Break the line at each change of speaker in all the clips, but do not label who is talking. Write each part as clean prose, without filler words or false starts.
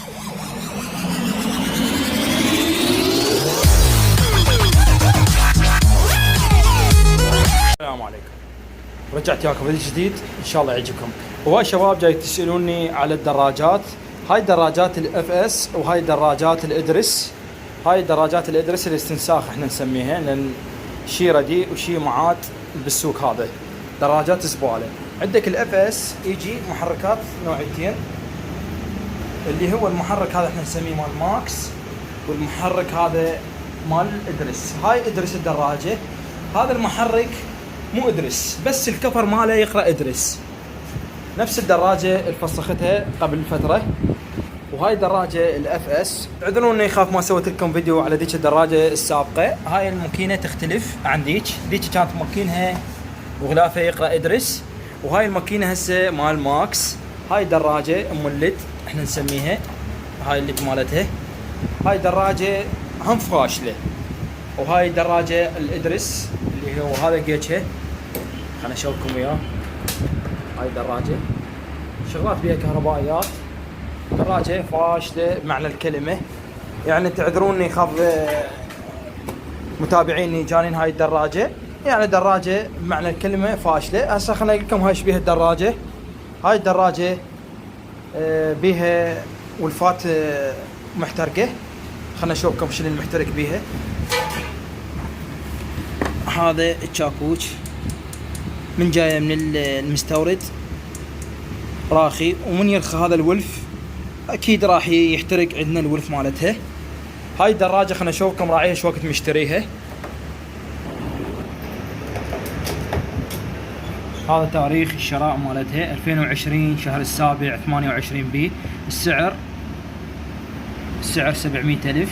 السلام عليكم، رجعت وياكم فيديو جديد ان شاء الله يعجبكم. وهاي شباب جاي تسالوني على الدراجات. هاي دراجات الاف اس وهاي دراجات الادرس. هاي دراجات الادرس الاستنساخ احنا نسميها، لان شي رديء وشي معاد بالسوق. هذا دراجات زباله. عندك الاف اس يجي محركات نوعيتين، اللي هو المحرك هذا احنا نسميه مال ماكس، والمحرك هذا مال ادرس. هاي ادرس الدراجه. هذا المحرك مو ادرس، بس الكفر ماله يقرا ادرس. نفس الدراجه اللي فسختها قبل فتره. وهاي دراجه الاف اس. اعذروني يخاف ما سويت لكم فيديو على ذيك الدراجه السابقه. هاي الماكينه تختلف عن ذيك كانت ماكينها وغلافها يقرا ادرس، وهاي الماكينه هسه مال ماكس. هاي دراجه ام اللد احنا نسميها، هاي اللد مالتها. هاي دراجه هم فاشله. وهاي دراجه الادرس اللي هو هذا جيتشها، خلنا اشوفكم اياه. هاي دراجه شغلات بيها كهربائيات، دراجه فاشله بمعنى الكلمه. يعني تعذروني خاف متابعيني جانين هاي الدراجه، يعني دراجه بمعنى الكلمه فاشله. هسه خلنا اقول لكم هاي ايش بيها الدراجه. هاي الدراجه بيها ولفات محترقه. خلنا اشوفكم شنو المحترق بيها. هذا الشاكوش من جايه من المستورد راخي، ومن يرخى هذا الولف اكيد راح يحترق عندنا الولف مالتها. هاي الدراجه خلنا نشوفكم راعيها شو وقت مشتريها. هذا تاريخ الشراء مالتها 2020 شهر السابع 28 بي. السعر 700,000.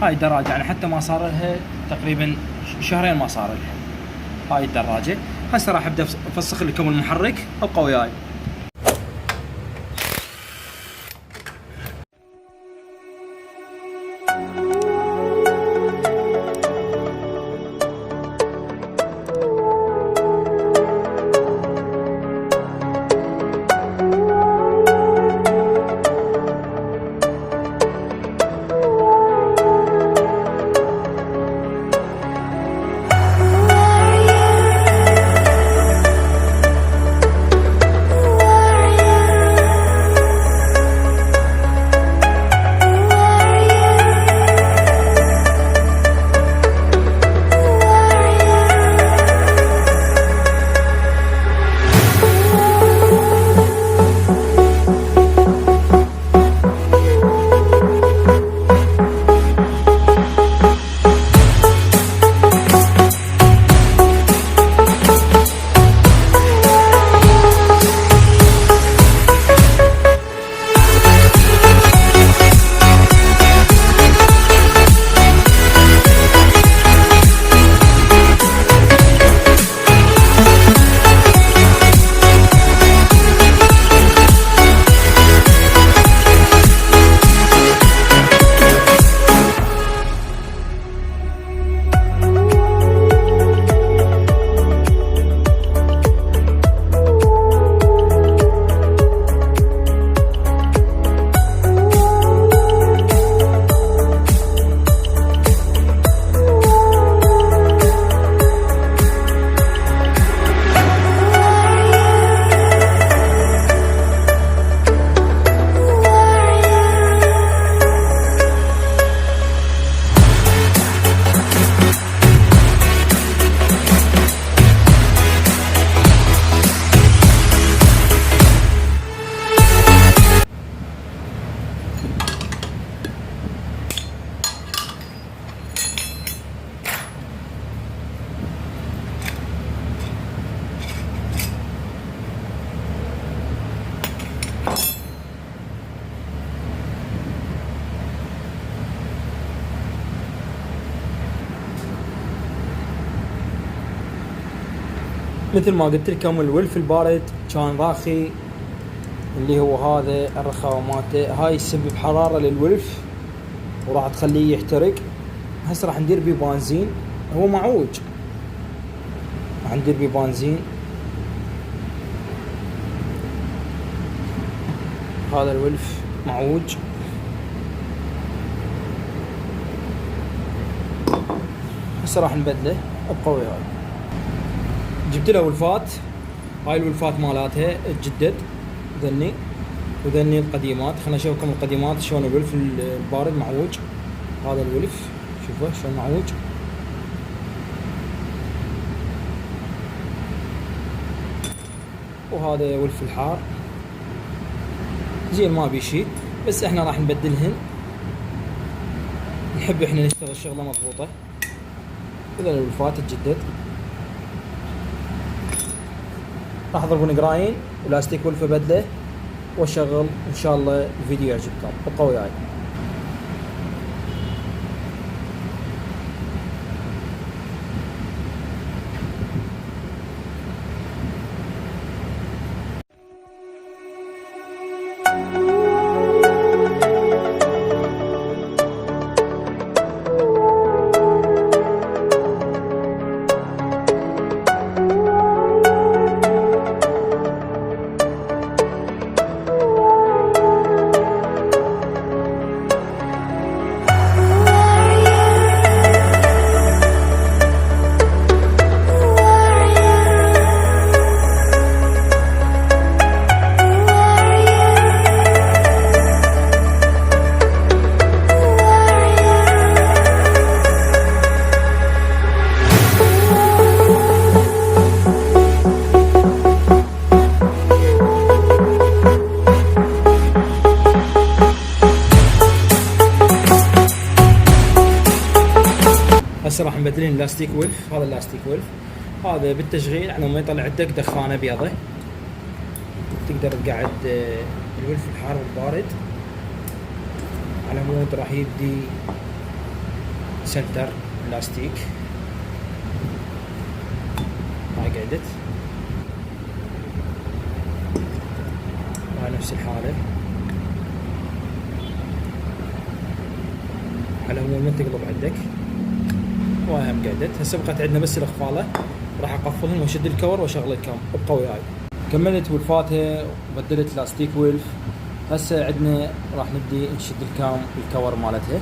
هاي الدراجه يعني حتى ما صار لها تقريبا شهرين ما صار لها هاي الدراجه. هسه راح ابدا افسخ لكم المحرك. ابقوا وياي. مثل ما قلت لكم الولف البارد كان راخي، اللي هو هذا الرخاوة مالته. هاي تسبب حرارة للولف وراح تخليه يحترق. هسه راح ندير بيه بنزين، هو معوج، راح ندير بيه بنزين. هذا الولف معوج. هسه راح نبدله بقوي. هاي جبت له ولفات، هاي الولفات مالاتها تجدد ذني وذني القديمات. خلنا نشوفكم القديمات شلون الولف البارد معوج. هذا الولف شوفه شلون معوج. وهذا ولف الحار زين ما بيشي، بس احنا راح نبدلهن. نحب احنا نشتغل شغله مضبوطه. اذا الولفات تجدد راح اضرب قراين ولاستيك ولفه بدله واشغل. ان شاء الله الفيديو يعجبكم. ابقوا وياي. هسه راح نبدلين اللاستيك ولف. هذا اللاستيك ولف هذا بالتشغيل على ما يطلع عندك دخانه بيضة تقدر تقعد الولف الحار والبارد على مود راح يدي سنتر اللاستيك. هاي قعدت، هاي نفس الحالة على مود ما تقلب عندك. وهاي هم قعدت. هسه بقت عندنا بس الخفاله، راح اقفلهن واشد الكور واشغل الكام. ابقوا وياي. كملت ولفاتها وبدلت لاستيك ولف. هسه عندنا راح نبدي نشد الكام الكور مالتها.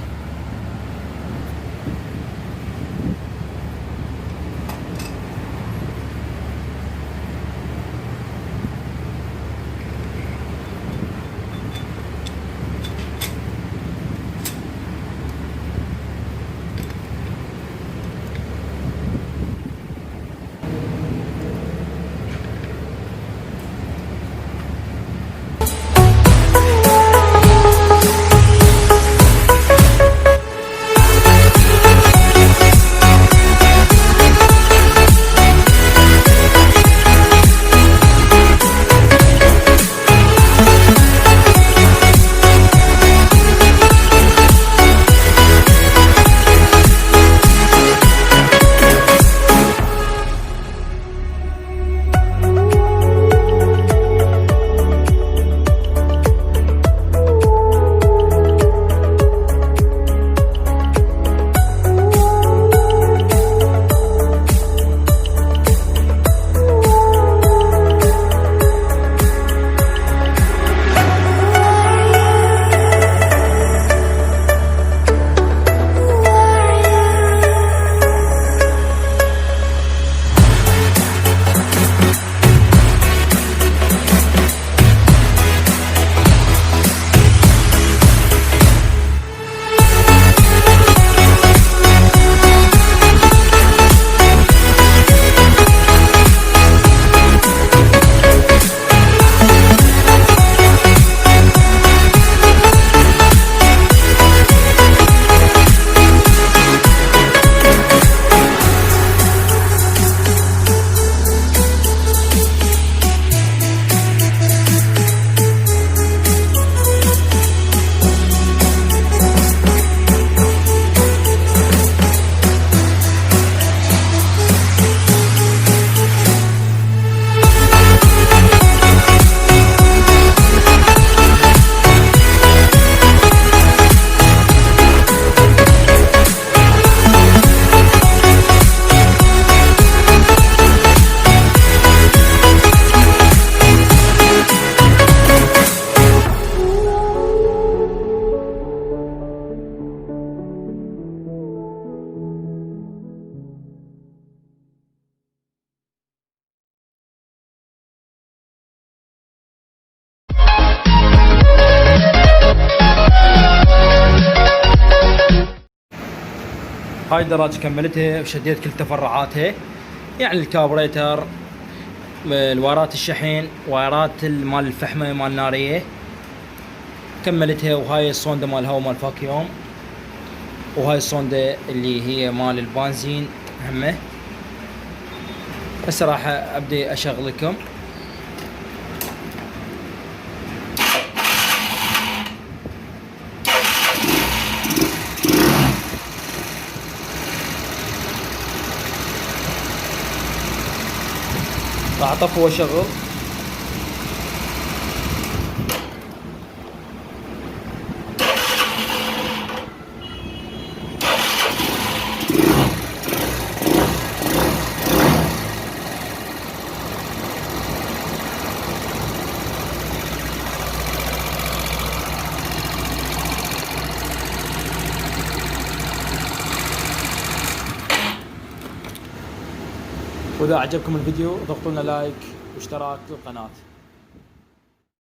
هاي الدراجة كملتها وشديت كل تفرعاتها، يعني الكابوريتر، الوايرات الشحن، وايرات مال الفحمة مال النارية كملتها. وهاي الصوندة مال الهواء مال فاكيوم، وهاي الصوندة اللي هي مال البنزين همه. هسه راح ابدي اشغل لكم. راح اطفي واشغل. واذا عجبكم الفيديو ضغطوا لنا لايك واشتراك للقناة.